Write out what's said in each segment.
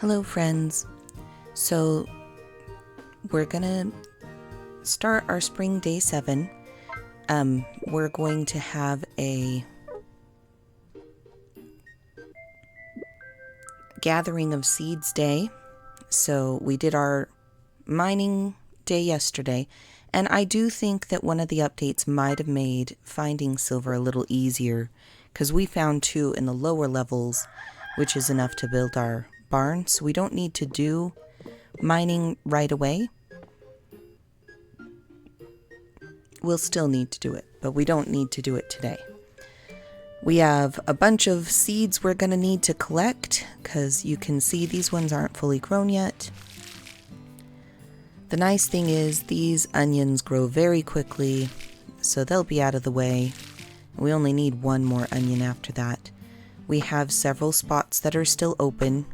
Hello friends. So we're gonna start our spring day 7. We're going to have a gathering of seeds day. So we did our mining day yesterday, and I do think that one of the updates might have made finding silver a little easier, because we found 2 in the lower levels, which is enough to build our barn, so we don't need to do mining right away. We'll still need to do it, but we don't need to do it today. We have a bunch of seeds we're going to need to collect, because you can see these ones aren't fully grown yet. The nice thing is these onions grow very quickly, so they'll be out of the way. We only need 1 more onion after that. We have several spots that are still open.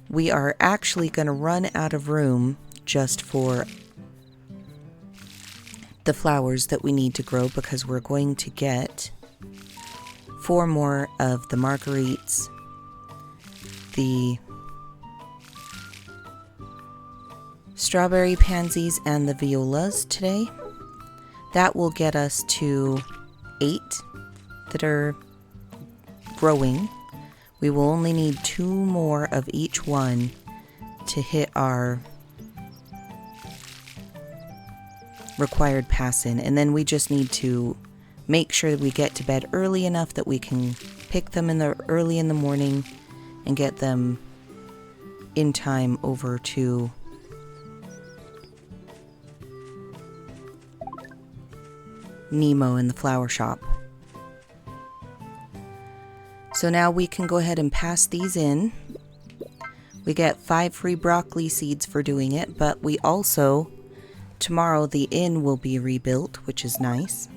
We are actually going to run out of room just for the flowers that we need to grow, because we're going to get 4 more of the marguerites, the strawberry pansies, and the violas today. That will get us to 8 that are growing. We will only need 2 more of each one to hit our required pass in, and then we just need to make sure that we get to bed early enough that we can pick them early in the morning and get them in time over to Nemo in the flower shop. So now we can go ahead and pass these in. We get 5 free broccoli seeds for doing it, but we also, tomorrow the inn will be rebuilt, which is nice.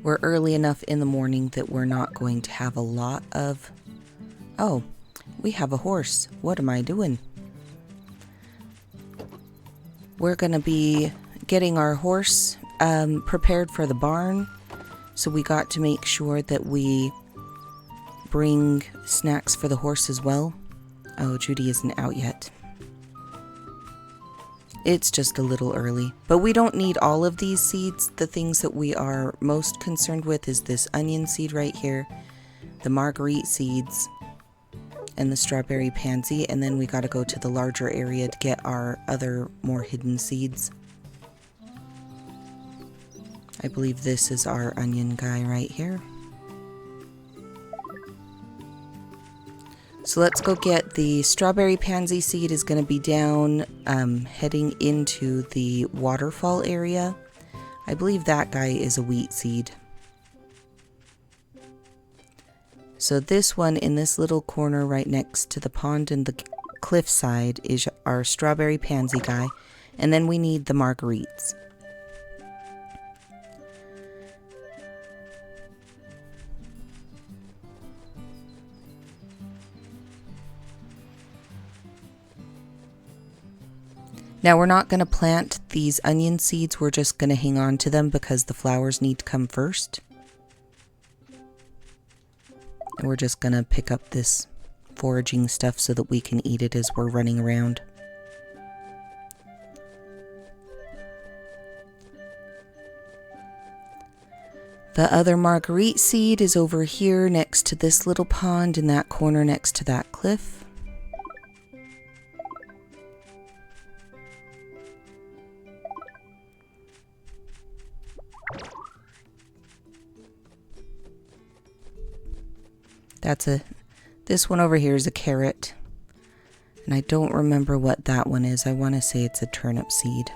We're early enough in the morning that we're not going to have a lot of... Oh, we have a horse. What am I doing? We're going to be getting our horse prepared for the barn, so we got to make sure that we bring snacks for the horse as well. Oh, Judy isn't out yet. It's just a little early, but we don't need all of these seeds. The things that we are most concerned with is this onion seed right here, the marguerite seeds, and the strawberry pansy, and then we got to go to the larger area to get our other more hidden seeds. I believe this is our onion guy right here. So let's go get the strawberry pansy seed. Is going to be down heading into the waterfall area. I believe that guy is a wheat seed. So this one in this little corner right next to the pond and the cliffside is our strawberry pansy guy. And then we need the marguerites. Now we're not going to plant these onion seeds, we're just going to hang on to them because the flowers need to come first. And we're just going to pick up this foraging stuff so that we can eat it as we're running around. The other marguerite seed is over here next to this little pond in that corner next to that cliff. This one over here is a carrot, and I don't remember what that one is. I want to say it's a turnip seed.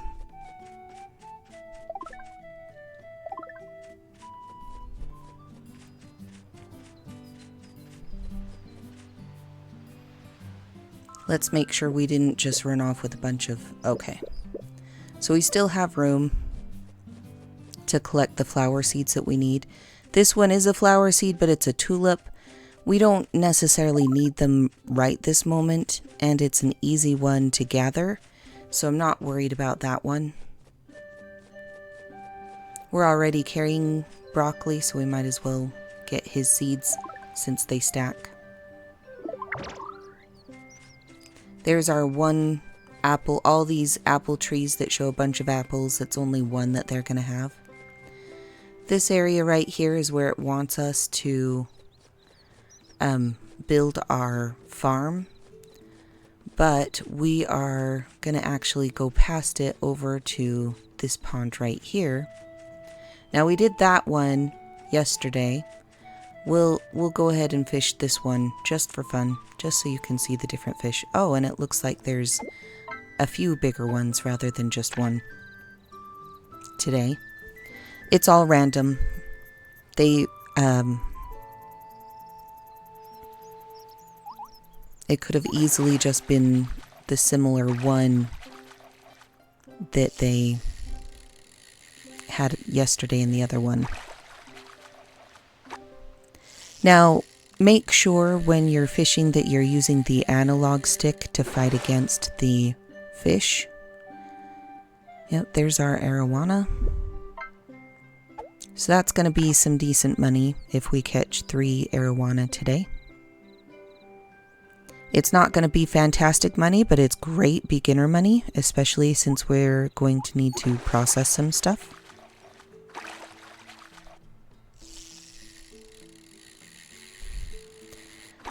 Let's make sure we didn't just run off with a bunch of... Okay. So we still have room to collect the flower seeds that we need. This one is a flower seed, but it's a tulip. We don't necessarily need them right this moment, and it's an easy one to gather, so I'm not worried about that one. We're already carrying broccoli, so we might as well get his seeds since they stack. There's our one apple. All these apple trees that show a bunch of apples, it's only one that they're going to have. This area right here is where it wants us to build our farm. But we are going to actually go past it over to this pond right here. Now we did that one yesterday. We'll go ahead and fish this one just for fun, just so you can see the different fish. Oh, and it looks like there's a few bigger ones rather than just one today. It's all random. They, it could have easily just been the similar one that they had yesterday in the other one. Now, make sure when you're fishing that you're using the analog stick to fight against the fish. Yep, there's our arowana. So that's going to be some decent money if we catch 3 arowana today. It's not going to be fantastic money, but it's great beginner money, especially since we're going to need to process some stuff.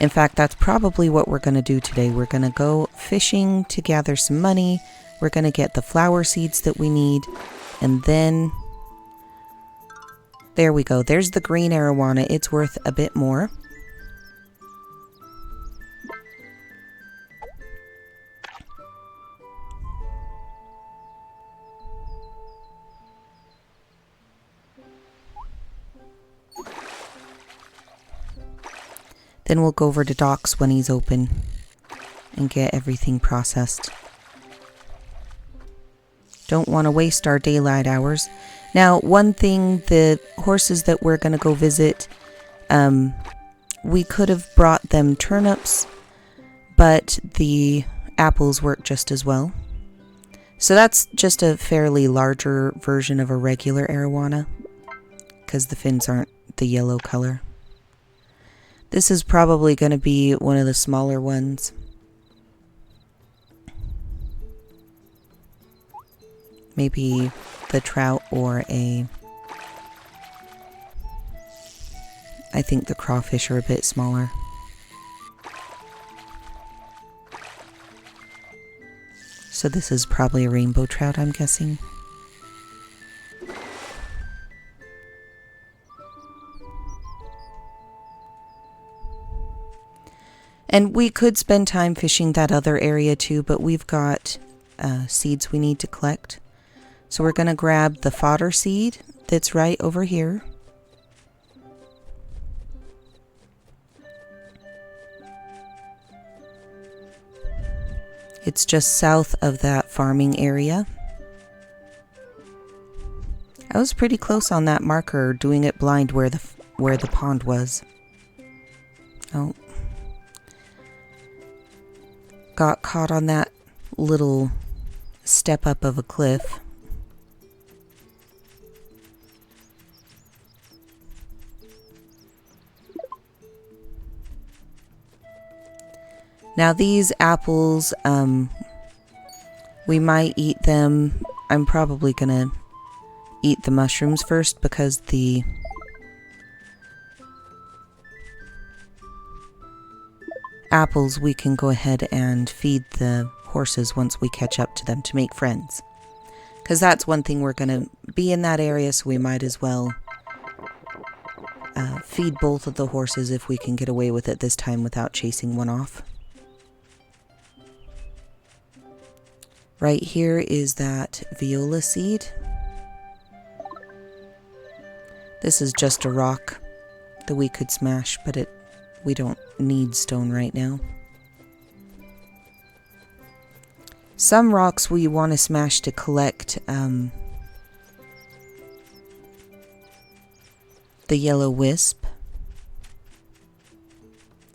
In fact, that's probably what we're going to do today. We're going to go fishing to gather some money. We're going to get the flower seeds that we need. And then, there we go. There's the green arowana. It's worth a bit more. Then we'll go over to docks when he's open and get everything processed. Don't want to waste our daylight hours. Now, one thing, the horses that we're going to go visit, we could have brought them turnips, but the apples work just as well. So that's just a fairly larger version of a regular arowana, because the fins aren't the yellow color. This is probably going to be one of the smaller ones. Maybe the trout or I think the crawfish are a bit smaller. So this is probably a rainbow trout, I'm guessing. And we could spend time fishing that other area too, but we've got seeds we need to collect. So we're going to grab the fodder seed that's right over here. It's just south of that farming area. I was pretty close on that marker, doing it blind where the pond was. Oh. Got caught on that little step up of a cliff. Now these apples, we might eat them. I'm probably gonna eat the mushrooms first because the apples we can go ahead and feed the horses once we catch up to them to make friends. Because that's one thing, we're gonna be in that area, so we might as well feed both of the horses if we can get away with it this time without chasing one off. Right here is that viola seed. This is just a rock that we could smash, but we don't need stone right now. Some rocks we want to smash to collect the yellow wisp,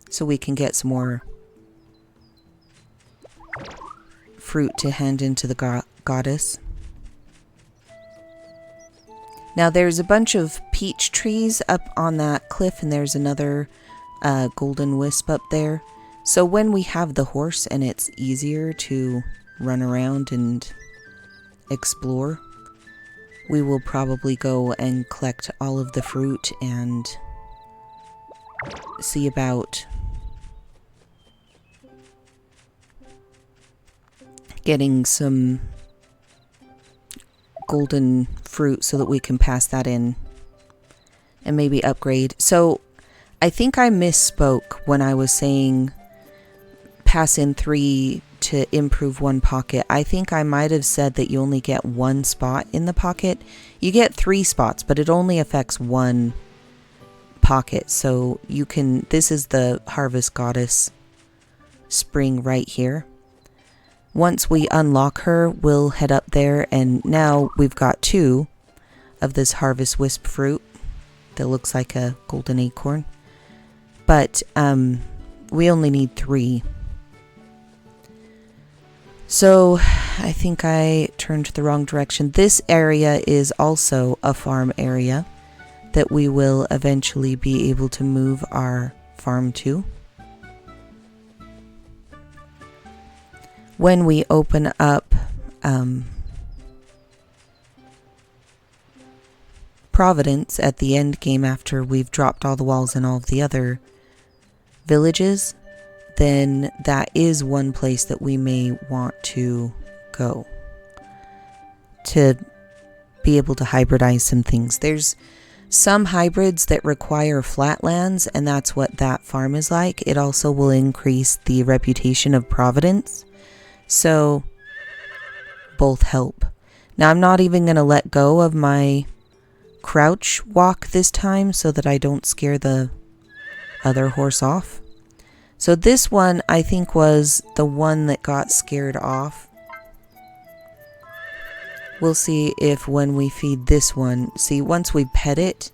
so we can get some more fruit to hand into the goddess. Now there's a bunch of peach trees up on that cliff, and there's another golden wisp up there. So when we have the horse and it's easier to run around and explore, we will probably go and collect all of the fruit and see about getting some golden fruit so that we can pass that in and maybe upgrade. So I think I misspoke when I was saying pass in 3 to improve 1 pocket. I think I might have said that you only get 1 spot in the pocket. You get 3 spots, but it only affects 1 pocket. So you can, this is the Harvest Goddess spring right here. Once we unlock her, we'll head up there, and now we've got 2 of this Harvest Wisp fruit that looks like a golden acorn. But we only need 3. So I think I turned the wrong direction. This area is also a farm area that we will eventually be able to move our farm to. When we open up Providence at the end game, after we've dropped all the walls in all of the other villages, then that is one place that we may want to go to be able to hybridize some things. There's some hybrids that require flatlands, and that's what that farm is like. It also will increase the reputation of Providence. So both help. Now I'm not even going to let go of my crouch walk this time so that I don't scare the other horse off. So this one I think was the one that got scared off. We'll see if when we feed this one, see, once we pet it,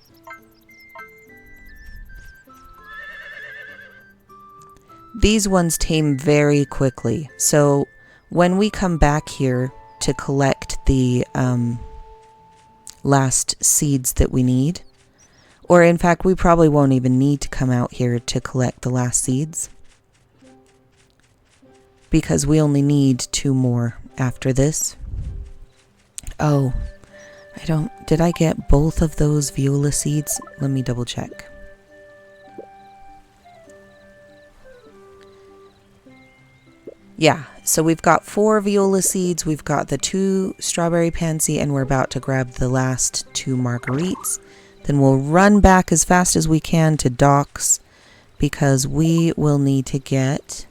these ones tame very quickly. So when we come back here to collect the last seeds that we need, or in fact we probably won't even need to come out here to collect the last seeds, because we only need 2 more after this. Oh, did I get both of those viola seeds? Let me double check. Yeah, so we've got 4 viola seeds, we've got the 2 strawberry pansy, and we're about to grab the last 2 marguerites. Then we'll run back as fast as we can to docks, because we will need to get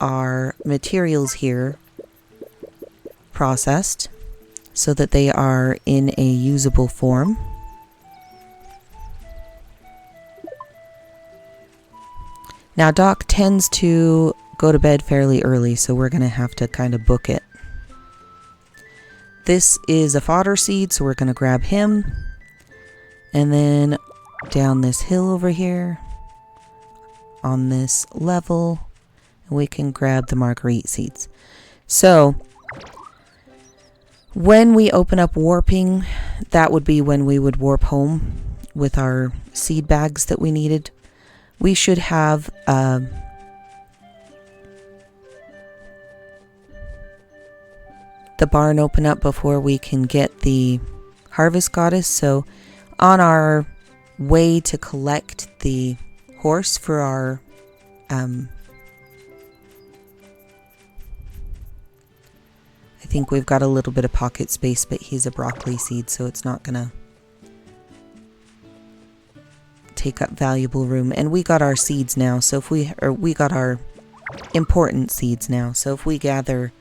our materials here processed so that they are in a usable form. Now Doc tends to go to bed fairly early, so we're going to have to kind of book it. This is a fodder seed, so we're going to grab him. And then down this hill over here, on this level, we can grab the marguerite seeds. So when we open up warping, that would be when we would warp home with our seed bags that we needed. We should have the barn open up before we can get the Harvest Goddess. So on our way to collect the horse for our I think we've got a little bit of pocket space, but he's a broccoli seed, so it's not gonna take up valuable room. And we got our seeds now, so if we got our important seeds now, so if we gather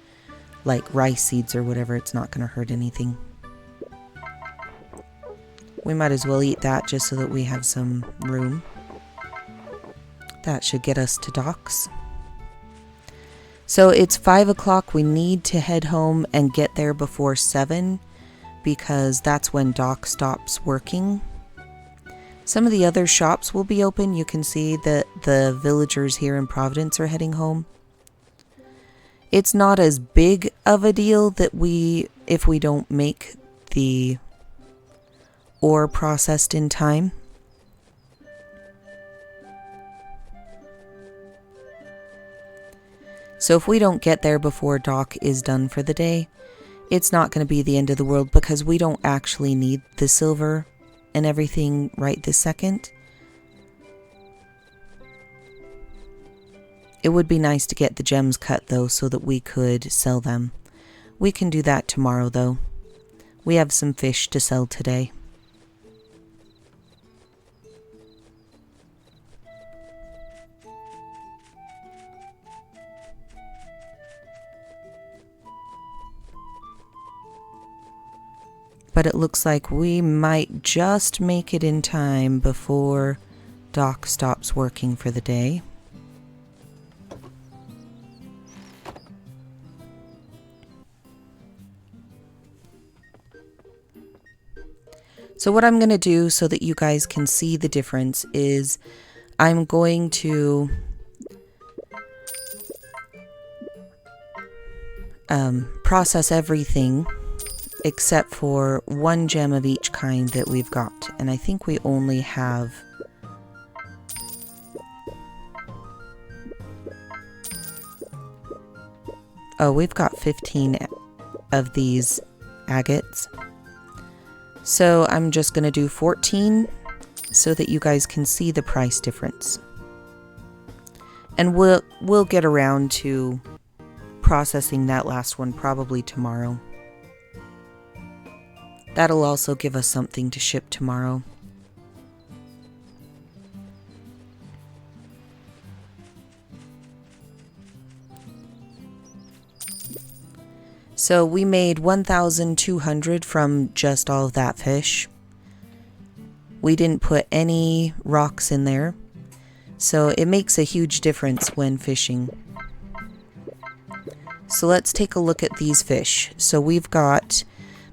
like rice seeds or whatever, it's not gonna hurt anything. We might as well eat that just so that we have some room. That should get us to docks. So it's 5 o'clock. We need to head home and get there before 7 because that's when Doc stops working. Some of the other shops will be open. You can see that the villagers here in Providence are heading home. It's not as big of a deal that if we don't make the or processed in time. So if we don't get there before Doc is done for the day, it's not going to be the end of the world because we don't actually need the silver and everything right this second. It would be nice to get the gems cut though so that we could sell them. We can do that tomorrow though. We have some fish to sell today. But it looks like we might just make it in time before Doc stops working for the day. So what I'm going to do so that you guys can see the difference is I'm going to process everything except for one gem of each kind that we've got. And I think we only have we've got 15 of these agates. So I'm just going to do 14 so that you guys can see the price difference. And we'll get around to processing that last one probably tomorrow. That'll also give us something to ship tomorrow. So we made 1,200 from just all of that fish. We didn't put any rocks in there, so it makes a huge difference when fishing. So let's take a look at these fish. So we've got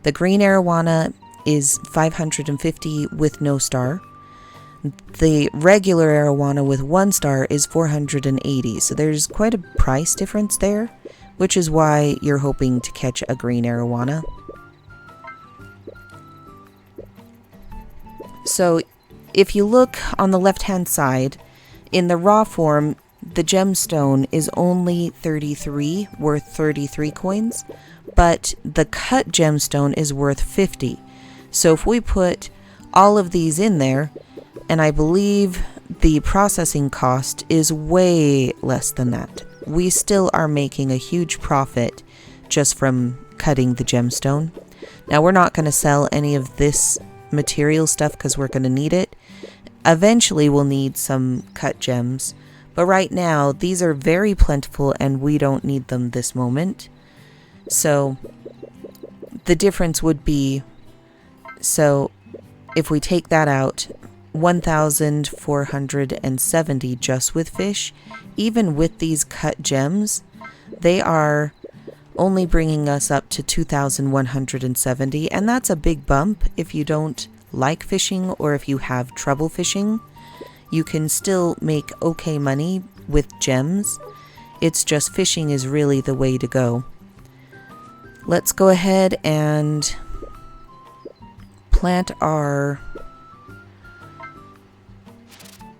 the green arowana is 550 with no star. The regular arowana with 1 star is 480. So there's quite a price difference there, which is why you're hoping to catch a green arowana. So if you look on the left-hand side, in the raw form, the gemstone is only 33, worth 33 coins, but the cut gemstone is worth 50. So if we put all of these in there, and I believe the processing cost is way less than that, we still are making a huge profit just from cutting the gemstone. Now we're not going to sell any of this material stuff because we're going to need it. Eventually we'll need some cut gems, but right now these are very plentiful and we don't need them this moment. So the difference would be, so if we take that out, 1,470 just with fish. Even with these cut gems, they are only bringing us up to 2,170, and that's a big bump. If you don't like fishing or if you have trouble fishing, you can still make okay money with gems. It's just fishing is really the way to go. Let's go ahead and plant our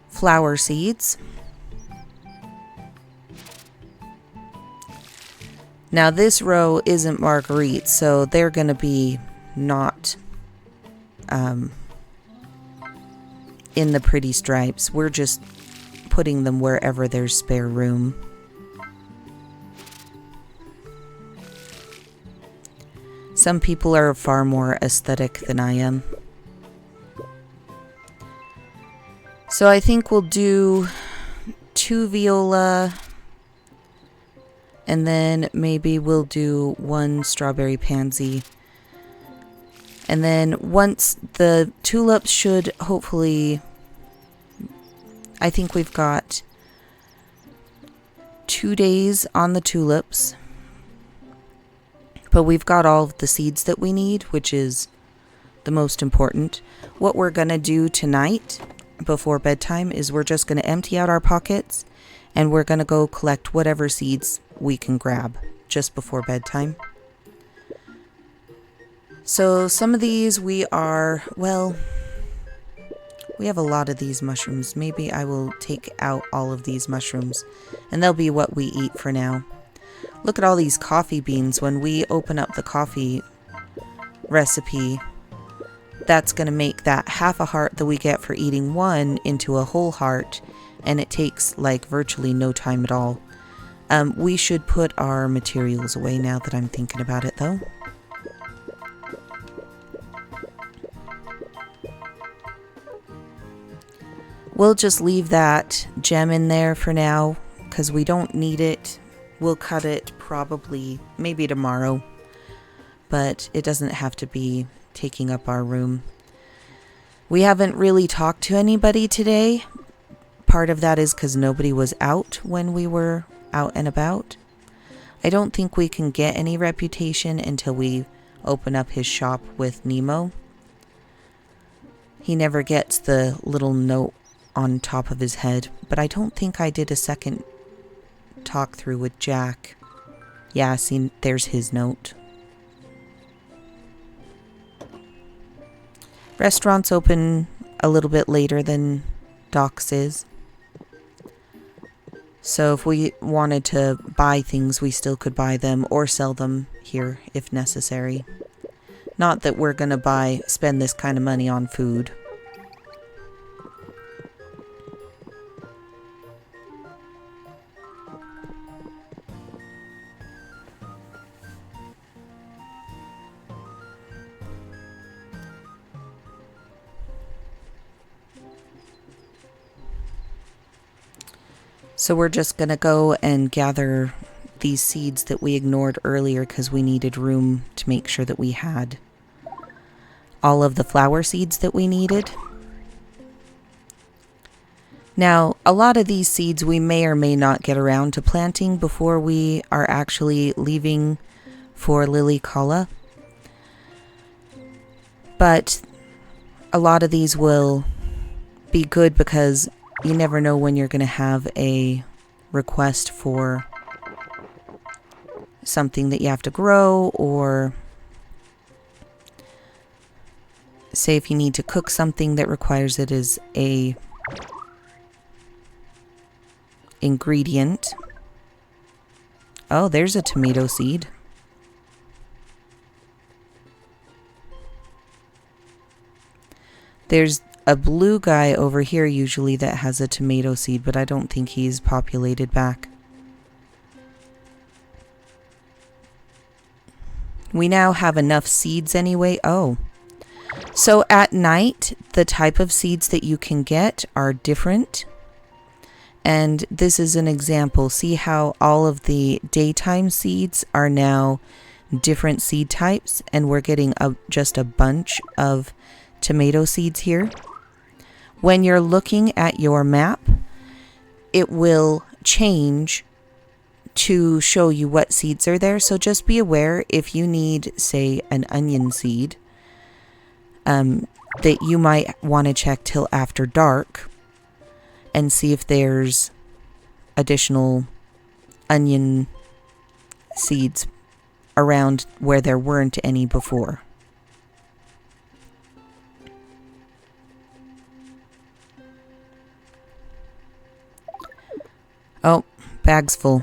flower seeds. Now this row isn't marguerite, so they're going to be not in the pretty stripes. We're just putting them wherever there's spare room. Some people are far more aesthetic than I am. So I think we'll do 2 viola, and then maybe we'll do 1 strawberry pansy. And then once the tulips should hopefully, I think we've got 2 days on the tulips. But we've got all of the seeds that we need, which is the most important. What we're going to do tonight before bedtime is we're just going to empty out our pockets and we're going to go collect whatever seeds we can grab just before bedtime. So some of these we are, well, we have a lot of these mushrooms. Maybe I will take out all of these mushrooms and they'll be what we eat for now. Look at all these coffee beans. When we open up the coffee recipe, that's going to make that half a heart that we get for eating one into a whole heart, and it takes like virtually no time at all. We should put our materials away now that I'm thinking about it though. We'll just leave that gem in there for now because we don't need it. We'll cut it probably maybe tomorrow, but it doesn't have to be taking up our room. We haven't really talked to anybody today. Part of that is because nobody was out when we were out and about. I don't think we can get any reputation until we open up his shop with Nemo. He never gets the little note on top of his head, but I don't think I did a second talk through with Jack. Yeah, see, there's his note. Restaurant's open a little bit later than Doc's is. So if we wanted to buy things, we still could buy them or sell them here if necessary. Not that we're gonna spend this kind of money on food. So we're just going to go and gather these seeds that we ignored earlier because we needed room to make sure that we had all of the flower seeds that we needed. Now, a lot of these seeds we may or may not get around to planting before we are actually leaving for Lily Kala. But a lot of these will be good because you never know when you're going to have a request for something that you have to grow, or say if you need to cook something that requires it as a ingredient. Oh, there's a tomato seed. There's a blue guy over here usually that has a tomato seed, but I don't think he's populated back. We now have enough seeds anyway. Oh. So at night, the type of seeds that you can get are different. And this is an example. See how all of the daytime seeds are now different seed types, and we're getting just a bunch of tomato seeds here. When you're looking at your map, it will change to show you what seeds are there. So just be aware if you need, say, an onion seed, that you might want to check till after dark and see if there's additional onion seeds around where there weren't any before. Oh, bag's full.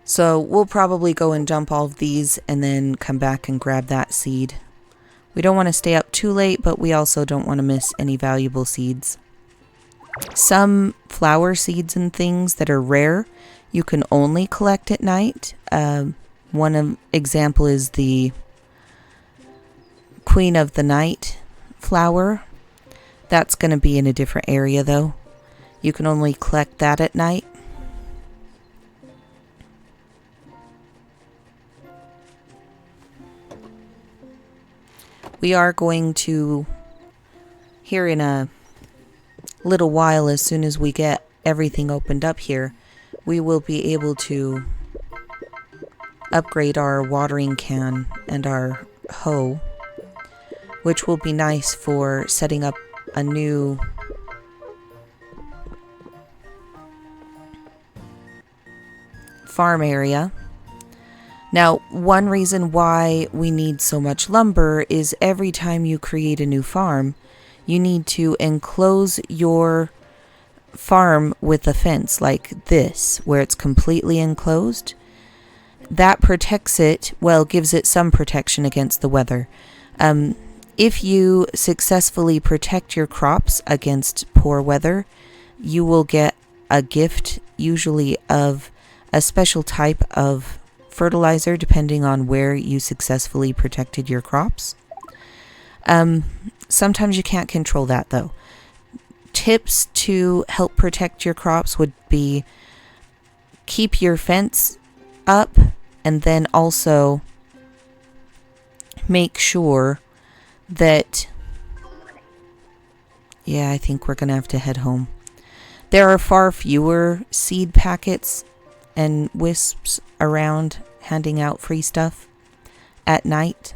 So we'll probably go and dump all of these and then come back and grab that seed. We don't want to stay up too late, but we also don't want to miss any valuable seeds. Some flower seeds and things that are rare, you can only collect at night. One example is the Queen of the Night flower. That's going to be in a different area though. You can only collect that at night. We are going to, here in a little while, as soon as we get everything opened up here, we will be able to upgrade our watering can and our hoe, which will be nice for setting up a new farm area. Now, one reason why we need so much lumber is every time you create a new farm, you need to enclose your farm with a fence like this, where it's completely enclosed. That protects it, well, gives it some protection against the weather. If you successfully protect your crops against poor weather, you will get a gift, usually of a special type of fertilizer, depending on where you successfully protected your crops. Sometimes you can't control that, though. Tips to help protect your crops would be keep your fence up, and then also make sure that, I think we're going to have to head home. There are far fewer seed packets and wisps around handing out free stuff at night.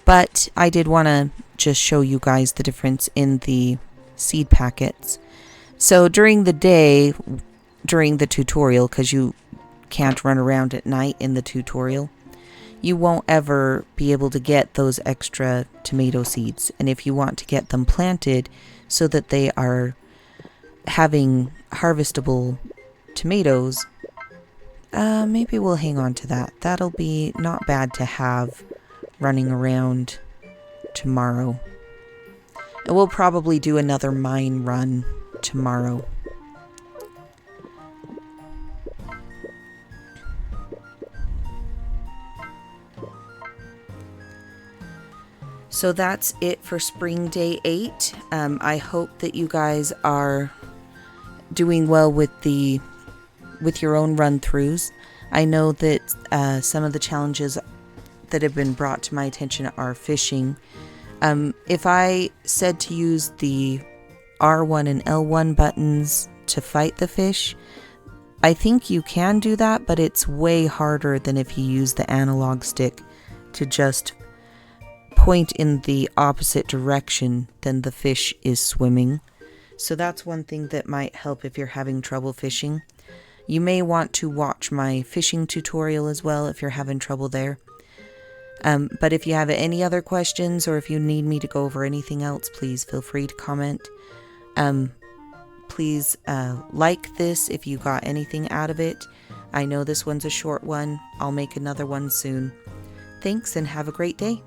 But I did want to just show you guys the difference in the seed packets. So during the day, during the tutorial, because you can't run around at night in the tutorial, you won't ever be able to get those extra tomato seeds. And if you want to get them planted so that they are having harvestable tomatoes, maybe we'll hang on to that. That'll be not bad to have running around tomorrow. And we'll probably do another mine run tomorrow. So that's it for Spring Day 8. I hope that you guys are doing well with your own run-throughs. I know that some of the challenges that have been brought to my attention are fishing. If I said to use the R1 and L1 buttons to fight the fish, I think you can do that, but it's way harder than if you use the analog stick to just point in the opposite direction than the fish is swimming. So that's one thing that might help if you're having trouble fishing. You may want to watch my fishing tutorial as well if you're having trouble there. But if you have any other questions, or if you need me to go over anything else, please feel free to comment. Please like this if you got anything out of it. I know this one's a short one. I'll make another one soon. Thanks, and have a great day.